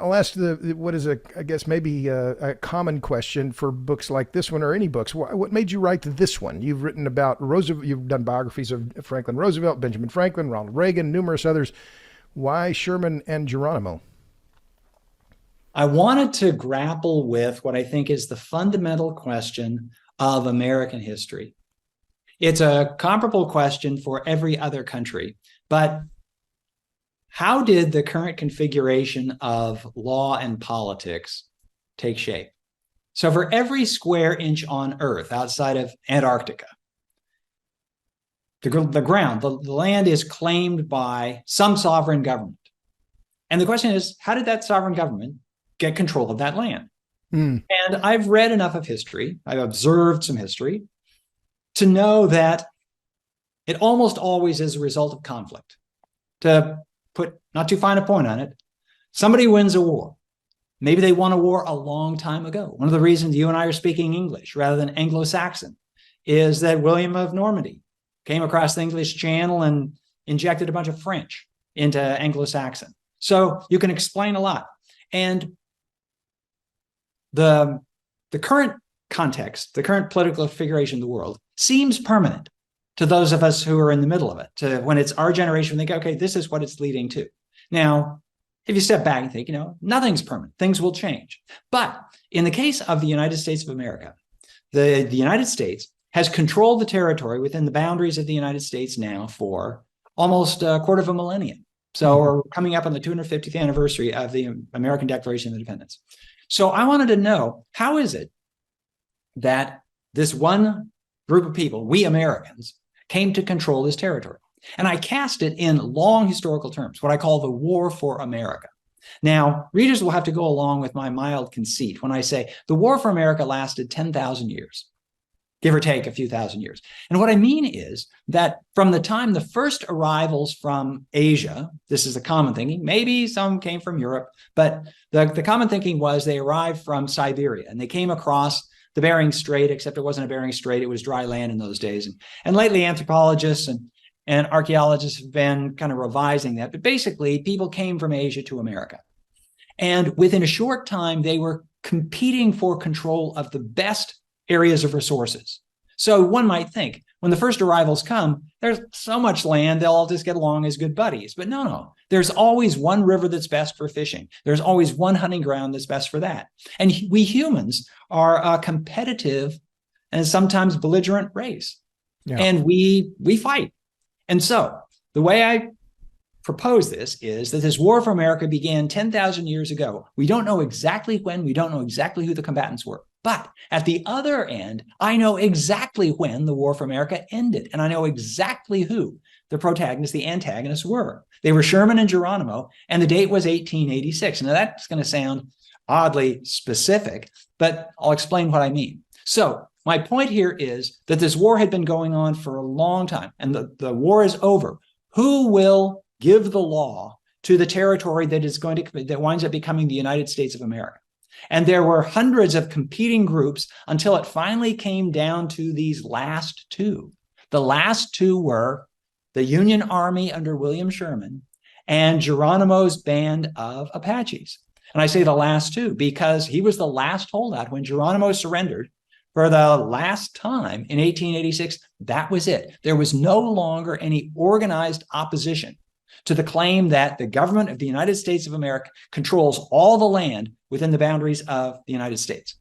I'll ask what is I guess maybe a common question for books like this one or any books. What made you write this one? You've written about Roosevelt. You've done biographies of Franklin Roosevelt, Benjamin Franklin, Ronald Reagan, numerous others. Why Sherman and Geronimo? I wanted to grapple with what I think is the fundamental question of American history. It's a comparable question for every other country, but how did the current configuration of law and politics take shape? So for every square inch on Earth outside of Antarctica, the ground, the land is claimed by some sovereign government. And the question is, how did that sovereign government get control of that land? And I've read enough of history, I've observed some history, to know that it almost always is a result of conflict. To put not too fine a point on it, somebody wins a war. Maybe they won a war a long time ago. One of the reasons you and I are speaking English rather than Anglo-Saxon is that William of Normandy came across the English Channel and injected a bunch of French into Anglo-Saxon. So you can explain a lot. And the current context, the current political configuration of the world seems permanent to those of us who are in the middle of it. To when it's our generation, we think, okay, this is what it's leading to. Now, if you step back and think, nothing's permanent, things will change. But in the case of the United States of America, the United States has controlled the territory within the boundaries of the United States now for almost a quarter of a millennium. So we're coming up on the 250th anniversary of the American Declaration of Independence. So I wanted to know, how is it that this one group of people, we Americans, came to control this territory? And I cast it in long historical terms, what I call the War for America. Now, readers will have to go along with my mild conceit when I say the War for America lasted 10,000 years, give or take a few thousand years. And what I mean is that from the time the first arrivals from Asia, this is the common thinking, maybe some came from Europe, but the common thinking was they arrived from Siberia and they came across the Bering Strait, except it wasn't a Bering Strait, it was dry land in those days. And lately anthropologists and archaeologists have been kind of revising that. But basically, people came from Asia to America. And within a short time, they were competing for control of the best areas of resources. So one might think, when the first arrivals come, there's so much land, they'll all just get along as good buddies. But no. There's always one river that's best for fishing. There's always one hunting ground that's best for that. And we humans are a competitive and sometimes belligerent race. Yeah. And we fight. And so the way I propose this is that this War for America began 10,000 years ago. We don't know exactly when, we don't know exactly who the combatants were. But at the other end, I know exactly when the War for America ended. And I know exactly who the protagonists, the antagonists were. They were Sherman and Geronimo, and the date was 1886. Now that's going to sound oddly specific, but I'll explain what I mean. So my point here is that this war had been going on for a long time, and the war is over. Who will give the law to the territory that winds up becoming the United States of America? And there were hundreds of competing groups until it finally came down to these last two. The last two were the Union Army under William Sherman and Geronimo's band of Apaches. And I say the last two because he was the last holdout. When Geronimo surrendered for the last time in 1886, that was it. There was no longer any organized opposition to the claim that the government of the United States of America controls all the land within the boundaries of the United States.